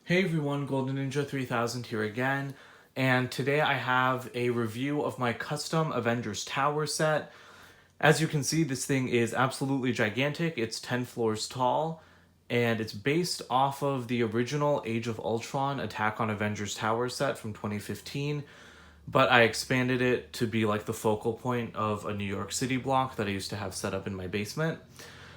Hey everyone, Golden Ninja 3000 here again, and today I have a review of my custom Avengers Tower set. As you can see, this thing is absolutely gigantic. It's 10 floors tall, and it's based off of the original Age of Ultron Attack on Avengers Tower set from 2015, but I expanded it to be like the focal point of a New York City block that I used to have set up in my basement.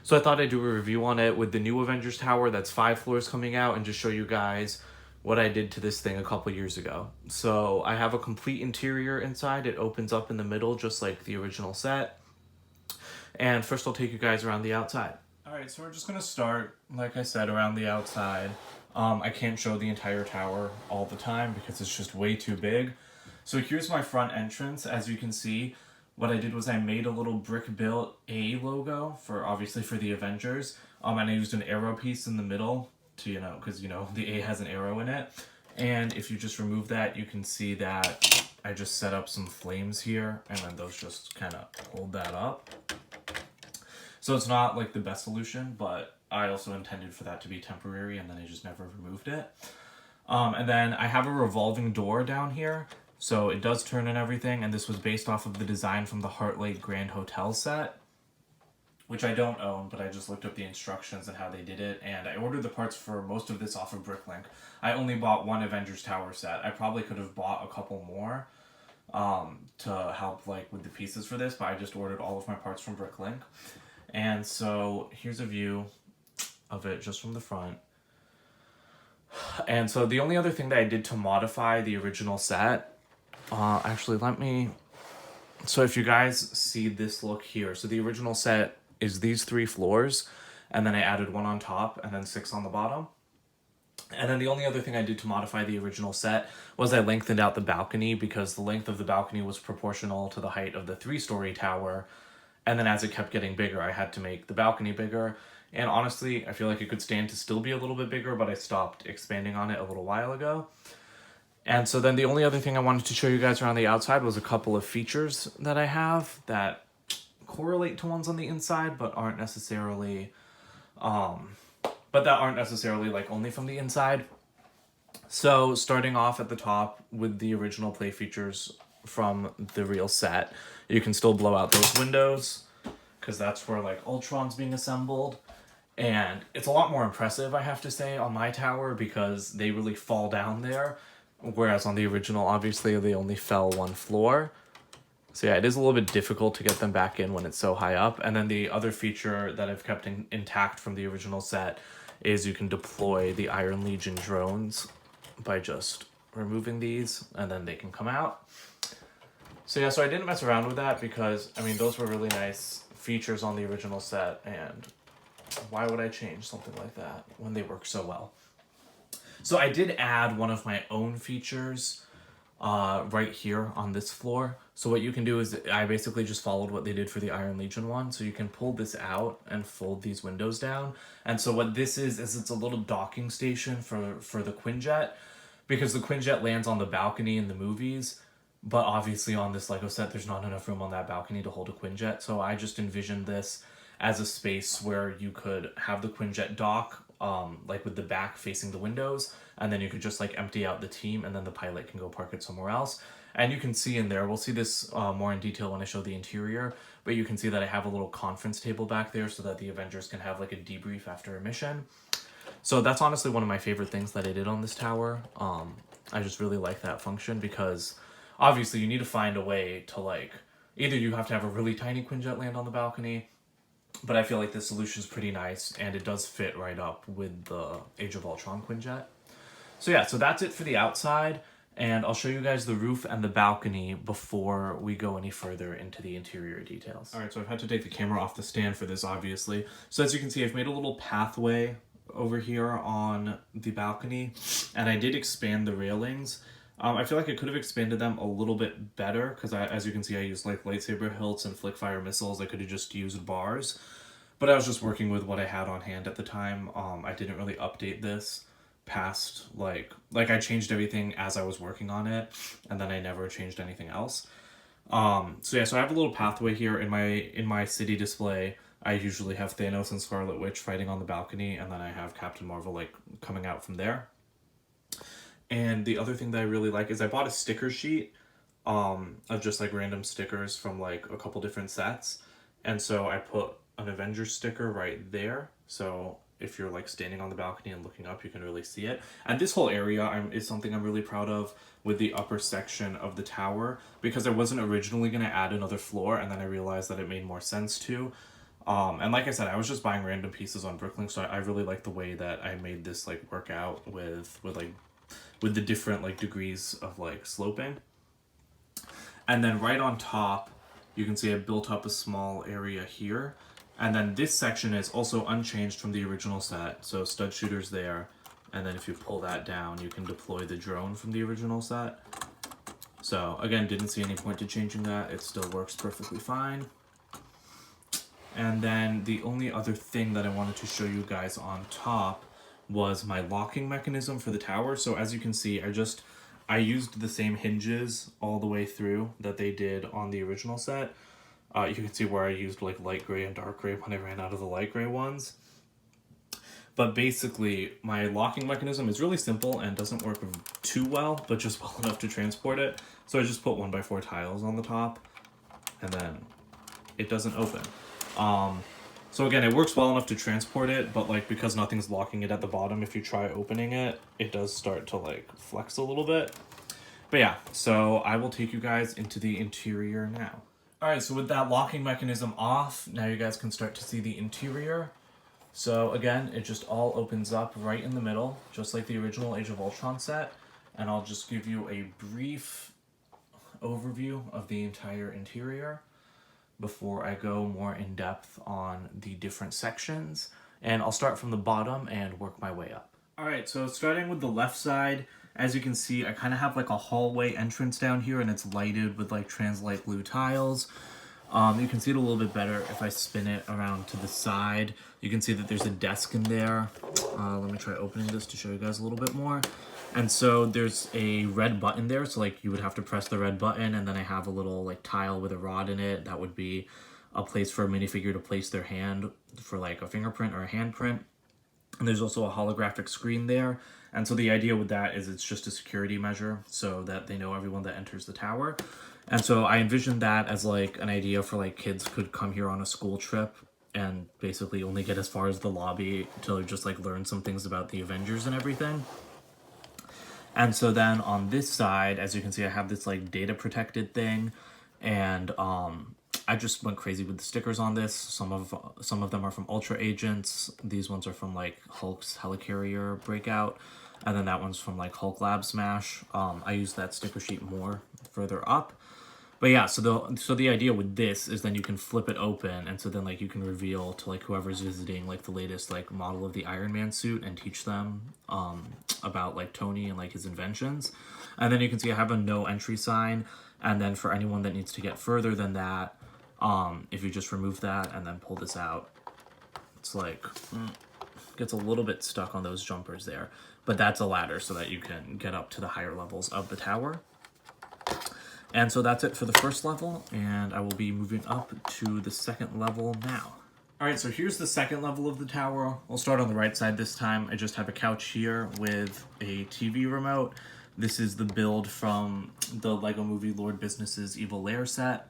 So I thought I'd do a review on it with the new Avengers Tower that's 5 floors coming out and just show you guys what I did to this thing a couple years ago. So I have a complete interior inside. It opens up in the middle just like the original set. And first I'll take you guys around the outside. Alright, so we're just going to start, like I said, around the outside. I can't show the entire tower all the time because it's just way too big. So here's my front entrance. As you can see, what I did was I made a little brick-built A logo obviously for the Avengers. And I used an arrow piece in the middle to, because, the A has an arrow in it. And if you just remove that, you can see that I just set up some flames here, and then those just kind of hold that up. So it's not like the best solution, but I also intended for that to be temporary, and then I just never removed it. And then I have a revolving door down here, so it does turn and everything, and this was based off of the design from the Heart Lake Grand Hotel set, which I don't own, but I just looked up the instructions and how they did it, and I ordered the parts for most of this off of Bricklink. I only bought one Avengers Tower set. I probably could have bought a couple more to help like with the pieces for this, but I just ordered all of my parts from Bricklink. And so here's a view of it just from the front. And so the only other thing that I did to modify the original set, so if you guys see this look here, so the original set is these 3 floors, and then I added 1 on top and then 6 on the bottom. And then the only other thing I did to modify the original set was I lengthened out the balcony because the length of the balcony was proportional to the height of the 3-story tower. And then as it kept getting bigger, I had to make the balcony bigger. And honestly, I feel like it could stand to still be a little bit bigger, but I stopped expanding on it a little while ago. And so then the only other thing I wanted to show you guys around the outside was a couple of features that I have that correlate to ones on the inside, but aren't necessarily like only from the inside. So starting off at the top with the original play features from the real set, you can still blow out those windows because that's where like Ultron's being assembled. And it's a lot more impressive, I have to say, on my tower because they really fall down there. Whereas on the original, obviously, they only fell 1 floor. So yeah, it is a little bit difficult to get them back in when it's so high up. And then the other feature that I've kept intact from the original set is you can deploy the Iron Legion drones by just removing these, and then they can come out. So yeah, so I didn't mess around with that because, I mean, those were really nice features on the original set, and why would I change something like that when they work so well? So I did add one of my own features right here on this floor. So what you can do is I basically just followed what they did for the Iron Legion one. So you can pull this out and fold these windows down. And so what this is it's a little docking station for the Quinjet, because the Quinjet lands on the balcony in the movies. But obviously on this Lego set, there's not enough room on that balcony to hold a Quinjet. So I just envisioned this as a space where you could have the Quinjet dock, like with the back facing the windows, and then you could just like empty out the team, and then the pilot can go park it somewhere else. And you can see in there, we'll see this more in detail when I show the interior, but you can see that I have a little conference table back there so that the Avengers can have like a debrief after a mission. So that's honestly one of my favorite things that I did on this tower. I just really like that function because obviously you need to find a way to like, either you have to have a really tiny Quinjet land on the balcony, but I feel like this solution is pretty nice, and it does fit right up with the Age of Ultron Quinjet. So yeah, so that's it for the outside, and I'll show you guys the roof and the balcony before we go any further into the interior details. Alright, so I've had to take the camera off the stand for this, obviously. So as you can see, I've made a little pathway over here on the balcony, and I did expand the railings. I feel like I could have expanded them a little bit better because, as you can see, I used like lightsaber hilts and flick fire missiles. I could have just used bars, but I was just working with what I had on hand at the time. I didn't really update this past like I changed everything as I was working on it, and then I never changed anything else. So yeah, so I have a little pathway here in my city display. I usually have Thanos and Scarlet Witch fighting on the balcony, and then I have Captain Marvel like coming out from there. And the other thing that I really like is I bought a sticker sheet of just like random stickers from like a couple different sets. And so I put an Avengers sticker right there. So if you're like standing on the balcony and looking up, you can really see it. And this whole area is something I'm really proud of with the upper section of the tower, because I wasn't originally going to add another floor, and then I realized that it made more sense to. And like I said, I was just buying random pieces on Bricklink, so I really like the way that I made this like work out with the different like degrees of like sloping. And then right on top, you can see I built up a small area here. And then this section is also unchanged from the original set. So stud shooters there. And then if you pull that down, you can deploy the drone from the original set. So again, didn't see any point to changing that. It still works perfectly fine. And then the only other thing that I wanted to show you guys on top was my locking mechanism for the tower. So as you can see, I used the same hinges all the way through that they did on the original set. You can see where I used like light gray and dark gray when I ran out of the light gray ones. But basically, my locking mechanism is really simple and doesn't work too well, but just well enough to transport it. So I just put 1x4 tiles on the top, and then it doesn't open. So again, it works well enough to transport it, but like because nothing's locking it at the bottom, if you try opening it, it does start to like flex a little bit. But yeah, so I will take you guys into the interior now. All right, so with that locking mechanism off, now you guys can start to see the interior. So again, it just all opens up right in the middle, just like the original Age of Ultron set. And I'll just give you a brief overview of the entire interior before I go more in depth on the different sections. And I'll start from the bottom and work my way up. All right, so starting with the left side, as you can see, I kind of have like a hallway entrance down here, and it's lighted with like translight blue tiles. You can see it a little bit better if I spin it around to the side. You can see that there's a desk in there. Let me try opening this to show you guys a little bit more. And so there's a red button there, so like you would have to press the red button, and then I have a little like tile with a rod in it. That would be a place for a minifigure to place their hand for like a fingerprint or a handprint. And there's also a holographic screen there. And so the idea with that is it's just a security measure so that they know everyone that enters the tower. And so I envisioned that as like an idea for like kids could come here on a school trip and basically only get as far as the lobby to just like learn some things about the Avengers and everything. And so then on this side, as you can see, I have this like data protected thing, and I just went crazy with the stickers on this. Some of them are from Ultra Agents. These ones are from like Hulk's Helicarrier Breakout, and then that one's from like Hulk Lab Smash. I use that sticker sheet more further up. But yeah, so the idea with this is then you can flip it open, and so then like you can reveal to like whoever's visiting like the latest like model of the Iron Man suit and teach them about like Tony and like his inventions. And then you can see I have a no entry sign, and then for anyone that needs to get further than that, if you just remove that and then pull this out, it's like gets a little bit stuck on those jumpers there, but that's a ladder so that you can get up to the higher levels of the tower. And so that's it for the first level, and I will be moving up to the second level now. All right, so here's the second level of the tower. We'll start on the right side this time. I just have a couch here with a TV remote. This is the build from the Lego Movie Lord Business's Evil Lair set.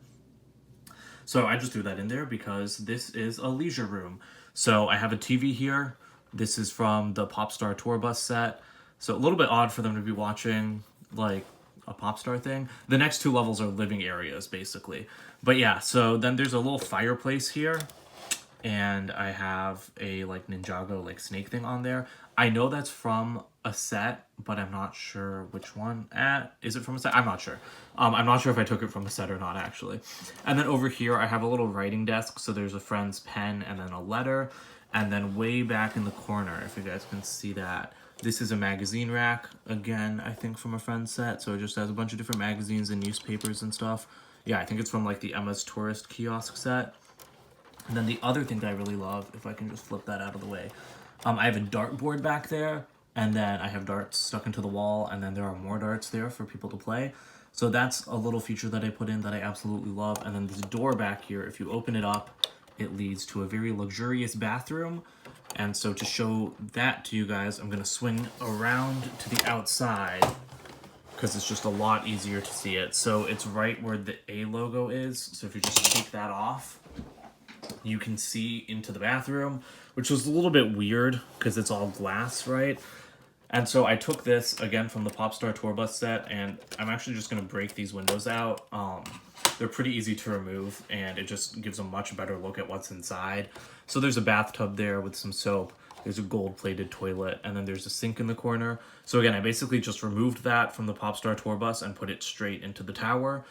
So I just threw that in there because this is a leisure room. So I have a TV here. This is from the Popstar Tour Bus set. So a little bit odd for them to be watching like a pop star thing. The next two levels are living areas basically. But yeah, so then there's a little fireplace here, and I have a like Ninjago like snake thing on there. I know that's from a set, but I'm not sure which one. Is it from a set? I'm not sure. I'm not sure if I took it from a set or not actually. And then over here I have a little writing desk, so there's a friend's pen and then a letter. And then way back in the corner, if you guys can see that, this is a magazine rack, again, I think from a friend's set, so it just has a bunch of different magazines and newspapers and stuff. Yeah, I think it's from like the Emma's Tourist Kiosk set. And then the other thing that I really love, if I can just flip that out of the way, I have a dartboard back there, and then I have darts stuck into the wall, and then there are more darts there for people to play. So that's a little feature that I put in that I absolutely love. And then this door back here, if you open it up, it leads to a very luxurious bathroom. And so to show that to you guys, I'm going to swing around to the outside because it's just a lot easier to see it. So it's right where the A logo is. So if you just take that off, you can see into the bathroom, which was a little bit weird because it's all glass, right? And so I took this again from the Popstar Tour Bus set, and I'm actually just going to break these windows out. They're pretty easy to remove, and it just gives a much better look at what's inside. So there's a bathtub there with some soap. There's a gold-plated toilet, and then there's a sink in the corner. So again, I basically just removed that from the Popstar Tour Bus and put it straight into the tower.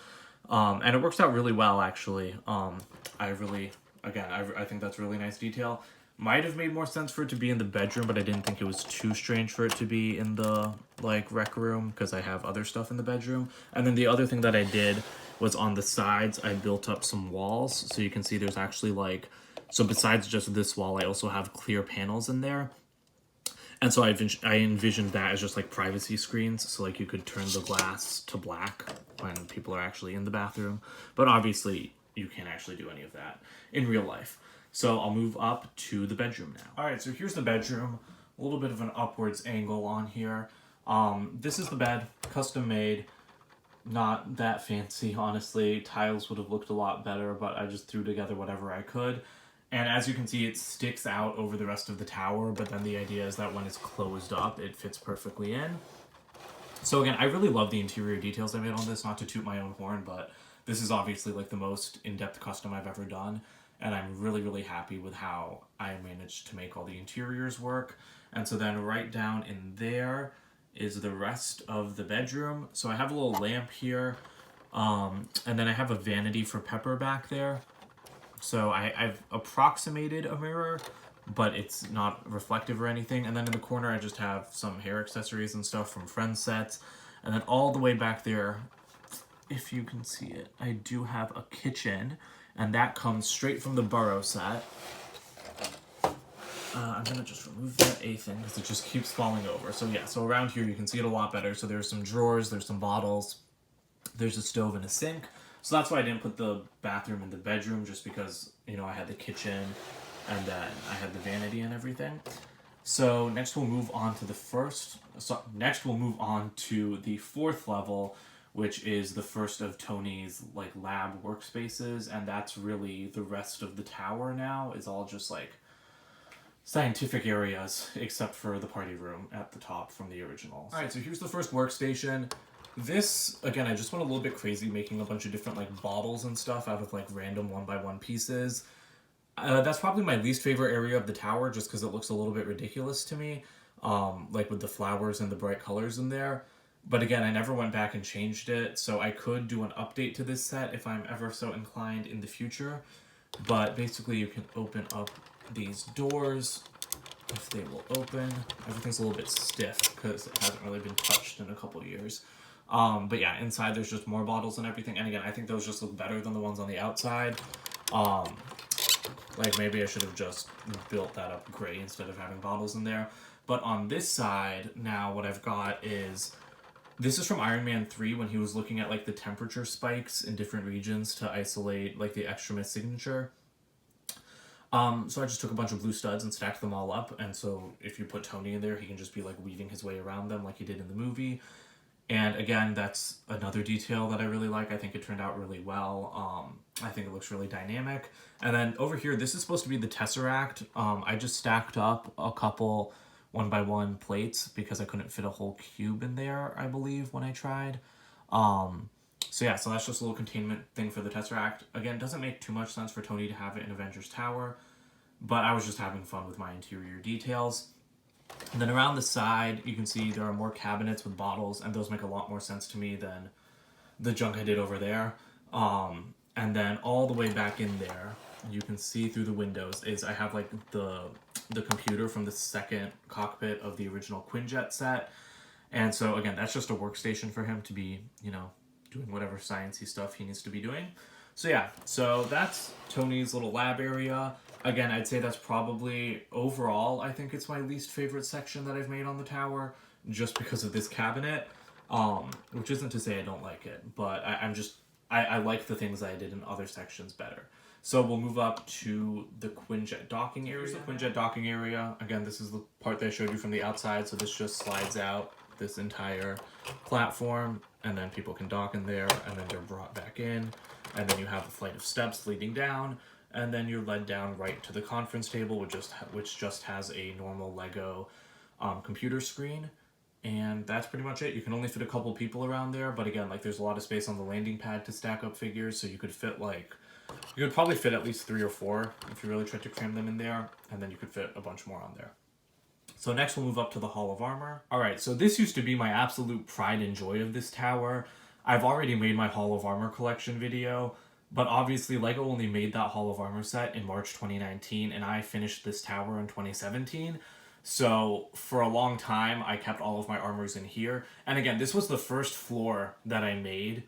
And it works out really well, actually. I think that's a really nice detail. Might have made more sense for it to be in the bedroom, but I didn't think it was too strange for it to be in the, like, rec room, because I have other stuff in the bedroom. And then the other thing that I did was on the sides, I built up some walls. So you can see there's actually, like, so besides just this wall, I also have clear panels in there. And so I envisioned that as just, like, privacy screens. So, like, you could turn the glass to black when people are actually in the bathroom. But obviously, you can't actually do any of that in real life. So I'll move up to the bedroom now. All right, so here's the bedroom. A little bit of an upwards angle on here. This is the bed, custom made. Not that fancy, honestly. Tiles would have looked a lot better, but I just threw together whatever I could. And as you can see, it sticks out over the rest of the tower, but then the idea is that when it's closed up, it fits perfectly in. So again, I really love the interior details I made on this, not to toot my own horn, but this is obviously like the most in-depth custom I've ever done. And I'm really, really happy with how I managed to make all the interiors work. And so then right down in there is the rest of the bedroom. So I have a little lamp here. And then I have a vanity for Pepper back there. So I've approximated a mirror, but it's not reflective or anything. And then in the corner, I just have some hair accessories and stuff from Friends sets. And then all the way back there, if you can see it, I do have a kitchen. And that comes straight from the Burrow set. I'm going to just remove that A thing because it just keeps falling over. So yeah, so around here you can see it a lot better. So there's some drawers, there's some bottles, there's a stove and a sink. So that's why I didn't put the bathroom in the bedroom, just because, you know, I had the kitchen and then I had the vanity and everything. So next we'll move on to the fourth level, which is the first of Tony's, like, lab workspaces, and that's really the rest of the tower now, is all just, like, scientific areas, except for the party room at the top from the original. Alright, so here's the first workstation. This, again, I just went a little bit crazy making a bunch of different, like, bottles and stuff out of, like, random one-by-one pieces. That's probably my least favorite area of the tower, just because it looks a little bit ridiculous to me, like, with the flowers and the bright colors in there. But again, I never went back and changed it, so I could do an update to this set if I'm ever so inclined in the future. But basically, you can open up these doors, if they will open. Everything's a little bit stiff because it hasn't really been touched in a couple years. But yeah, inside there's just more bottles and everything. And again, I think those just look better than the ones on the outside. Like, maybe I should have just built that up gray instead of having bottles in there. But on this side, now what I've got is... This is from Iron Man 3 when he was looking at, like, the temperature spikes in different regions to isolate, like, the extremist signature. So I just took a bunch of blue studs and stacked them all up, and so if you put Tony in there, he can just be, like, weaving his way around them like he did in the movie. And again, that's another detail that I really like. I think it turned out really well. I think it looks really dynamic. And then over here, this is supposed to be the Tesseract. I just stacked up a couple one-by-one plates because I couldn't fit a whole cube in there, I believe, when I tried. So yeah, so that's just a little containment thing for the Tesseract. Again, doesn't make too much sense for Tony to have it in Avengers Tower, but I was just having fun with my interior details. And then around the side, you can see there are more cabinets with bottles, and those make a lot more sense to me than the junk I did over there. And then all the way back in there, you can see through the windows, is I have, like, the computer from the second cockpit of the original Quinjet set. And so, again, that's just a workstation for him to be, you know, doing whatever sciencey stuff he needs to be doing. So yeah, so that's Tony's little lab area. Again, I'd say that's probably, overall, I think it's my least favorite section that I've made on the tower, just because of this cabinet, which isn't to say I don't like it, but I like the things I did in other sections better. So we'll move up to the Quinjet docking area. Here's the Quinjet docking area. Again, this is the part that I showed you from the outside. So this just slides out this entire platform, and then people can dock in there, and then they're brought back in. And then you have a flight of steps leading down, and then you're led down right to the conference table, which just has a normal Lego computer screen. And that's pretty much it. You can only fit a couple people around there, but again, like there's a lot of space on the landing pad to stack up figures, so you could fit you could probably fit at least 3 or 4 if you really tried to cram them in there, and then you could fit a bunch more on there. So next we'll move up to the Hall of Armor. Alright, so this used to be my absolute pride and joy of this tower. I've already made my Hall of Armor collection video, but obviously LEGO only made that Hall of Armor set in March 2019, and I finished this tower in 2017. So for a long time, I kept all of my armors in here. And again, this was the first floor that I made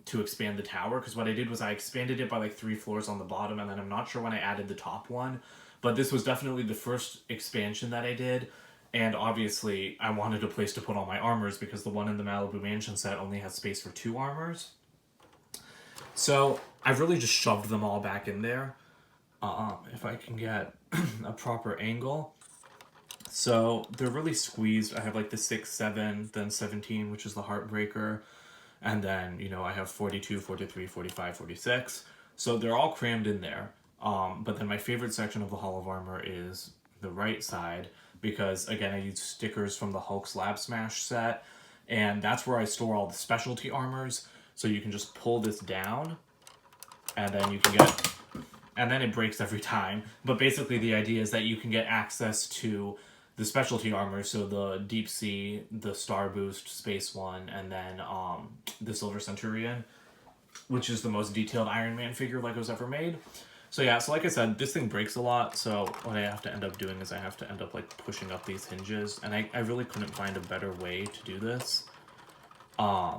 to expand the tower, because what I did was I expanded it by like 3 floors on the bottom, and then I'm not sure when I added the top one, but this was definitely the first expansion that I did. And obviously, I wanted a place to put all my armors because the one in the Malibu Mansion set only has space for 2 armors. So I've really just shoved them all back in there. If I can get a proper angle. So they're really squeezed. I have like the 6, 7, then 17, which is the Heartbreaker. And then, you know, I have 42, 43, 45, 46. So they're all crammed in there. But then my favorite section of the Hall of Armor is the right side, because again, I use stickers from the Hulk Slab Smash set, and that's where I store all the specialty armors. So you can just pull this down, and then you can get, and then it breaks every time. But basically the idea is that you can get access to the specialty armor, so the Deep Sea, the Star Boost, Space One, and then the Silver Centurion, which is the most detailed Iron Man figure LEGO's ever made. So yeah, so like I said, this thing breaks a lot, so what I have to end up doing is I have to end up like pushing up these hinges, and I really couldn't find a better way to do this. If I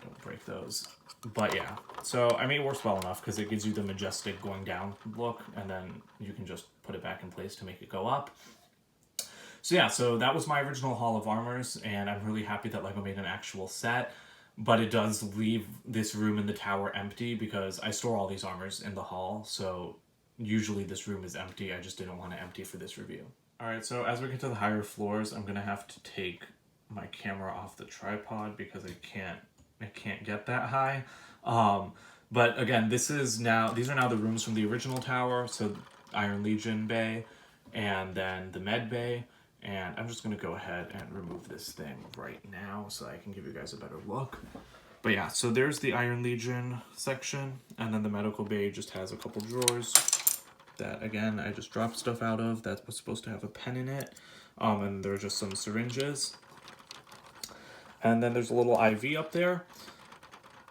don't break those. But yeah, so I mean it works well enough because it gives you the majestic going down look, and then you can just put it back in place to make it go up. So yeah, so that was my original Hall of Armors, and I'm really happy that LEGO made an actual set. But it does leave this room in the tower empty because I store all these armors in the hall, so usually this room is empty. I just didn't want to empty for this review. Alright, so as we get to the higher floors, I'm going to have to take my camera off the tripod because I can't get that high. But again, these are now the rooms from the original tower, so Iron Legion Bay, and then the Med Bay. And I'm just going to go ahead and remove this thing right now so I can give you guys a better look. But yeah, so there's the Iron Legion section, and then the medical bay just has a couple drawers that, again, I just dropped stuff out of that was supposed to have a pen in it. And there are just some syringes. And then there's a little IV up there.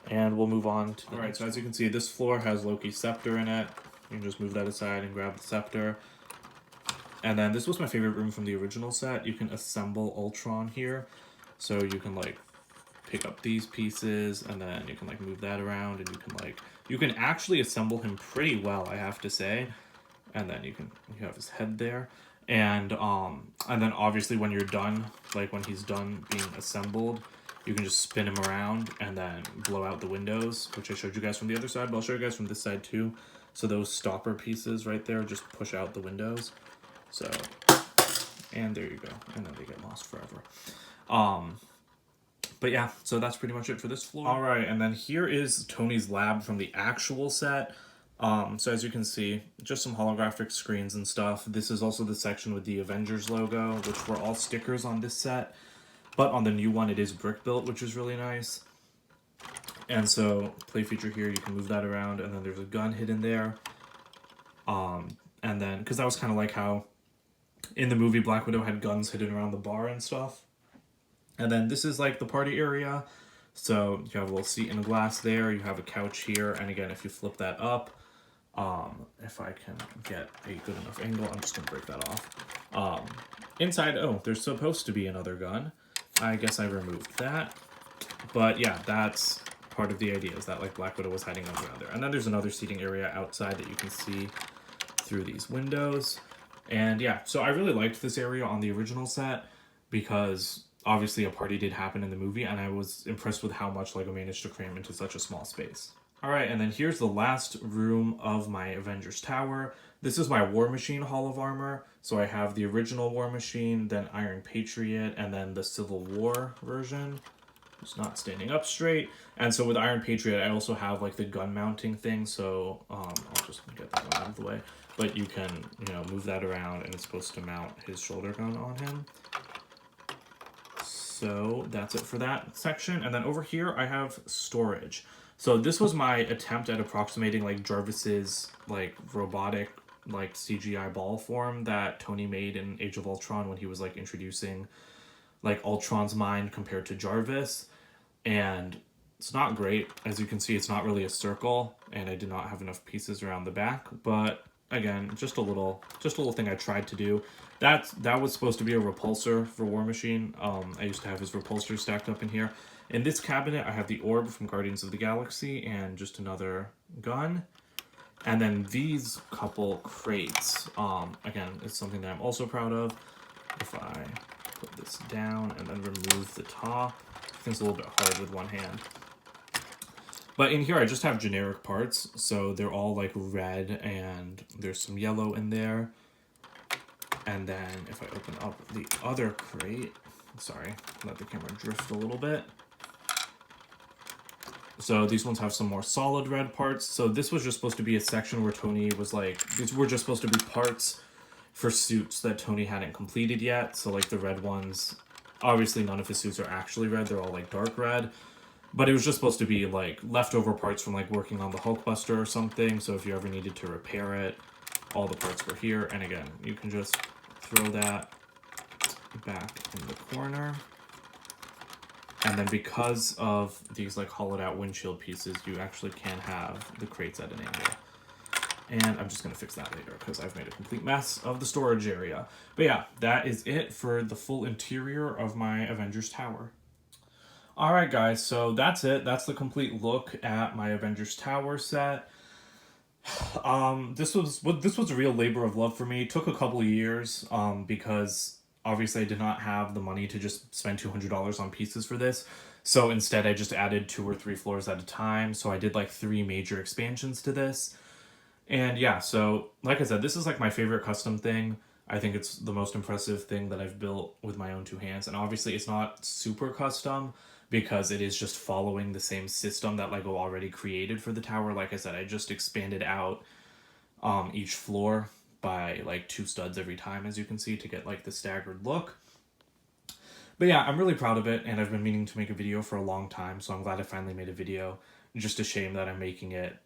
And we'll move on to the Alright, so as you can see, this floor has Loki's scepter in it. You can just move that aside and grab the scepter. And then this was my favorite room from the original set. You can assemble Ultron here. So you can like pick up these pieces, and then you can like move that around, and you can actually assemble him pretty well, I have to say. And then you have his head there. And then obviously when you're done, like when he's done being assembled, you can just spin him around and then blow out the windows, which I showed you guys from the other side, but I'll show you guys from this side too. So those stopper pieces right there just push out the windows. So, and there you go, and then they get lost forever. But yeah, so that's pretty much it for this floor. All right, and then here is Tony's lab from the actual set. So as you can see, just some holographic screens and stuff. This is also the section with the Avengers logo, which were all stickers on this set. But on the new one, it is brick built, which is really nice. And so, play feature here, you can move that around, and then there's a gun hidden there. And then, because that was kind of like how in the movie Black Widow had guns hidden around the bar and stuff. And then this is like the party area. So you have a little seat and a glass there. You have a couch here. And again, if you flip that up, if I can get a good enough angle, I'm just going to break that off. Inside, oh, there's supposed to be another gun. I guess I removed that. But yeah, that's part of the idea, is that like Black Widow was hiding around there. And then there's another seating area outside that you can see through these windows. And yeah, so I really liked this area on the original set because obviously a party did happen in the movie, and I was impressed with how much LEGO managed to cram into such a small space. All right, and then here's the last room of my Avengers Tower. This is my War Machine Hall of Armor. So I have the original War Machine, then Iron Patriot, and then the Civil War version. It's not standing up straight. And so with Iron Patriot, I also have like the gun mounting thing. So I'll just get that one out of the way. But you can, move that around, and it's supposed to mount his shoulder gun on him. So that's it for that section. And then over here, I have storage. So this was my attempt at approximating like Jarvis's like robotic like CGI ball form that Tony made in Age of Ultron when he was like introducing like Ultron's mind compared to Jarvis. And it's not great. As you can see, it's not really a circle, and I did not have enough pieces around the back, but again, just a little thing I tried to do. That was supposed to be a repulsor for War Machine. I used to have his repulsor stacked up in here. In this cabinet, I have the orb from Guardians of the Galaxy and just another gun. And then these couple crates, again, it's something that I'm also proud of. If I put this down and then remove the top, I think it's a little bit hard with one hand. But in here, I just have generic parts, so they're all like red, and there's some yellow in there. And then if I open up the other crate, sorry, let the camera drift a little bit. So these ones have some more solid red parts. So this was just supposed to be a section where Tony was like, these were just supposed to be parts for suits that Tony hadn't completed yet. So like the red ones, obviously none of his suits are actually red. They're all like dark red. But it was just supposed to be like leftover parts from like working on the Hulkbuster or something. So if you ever needed to repair it, all the parts were here. And again, you can just throw that back in the corner. And then because of these like hollowed out windshield pieces, you actually can have the crates at an angle. And I'm just going to fix that later because I've made a complete mess of the storage area. But yeah, that is it for the full interior of my Avengers Tower. Alright guys, so that's it. That's the complete look at my Avengers Tower set. This was a real labor of love for me. It took a couple of years because obviously I did not have the money to just spend $200 on pieces for this. So instead I just added 2 or 3 floors at a time. So I did like 3 major expansions to this. And yeah, so like I said, this is like my favorite custom thing. I think it's the most impressive thing that I've built with my own 2 hands. And obviously it's not super custom because it is just following the same system that LEGO already created for the tower. Like I said, I just expanded out each floor by like 2 studs every time, as you can see, to get like the staggered look. But yeah, I'm really proud of it, and I've been meaning to make a video for a long time, so I'm glad I finally made a video. Just a shame that I'm making it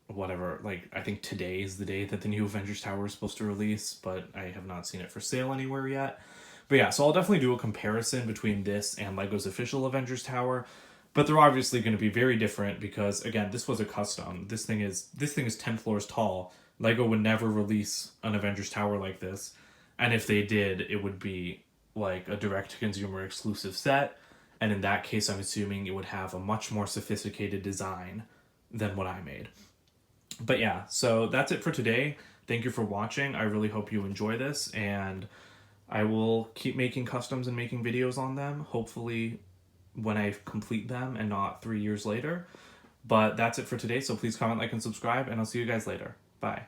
whatever, like I think today is the day that the new Avengers Tower is supposed to release, but I have not seen it for sale anywhere yet. But yeah, so I'll definitely do a comparison between this and LEGO's official Avengers Tower, but they're obviously going to be very different because again, this was a custom. This thing is 10 floors tall. LEGO would never release an Avengers Tower like this, and if they did, it would be like a direct-to-consumer exclusive set, and in that case, I'm assuming it would have a much more sophisticated design than what I made. But yeah, so that's it for today. Thank you for watching. I really hope you enjoy this, and I will keep making customs and making videos on them, hopefully when I complete them and not 3 years later. But that's it for today, so please comment, like, and subscribe, and I'll see you guys later. Bye.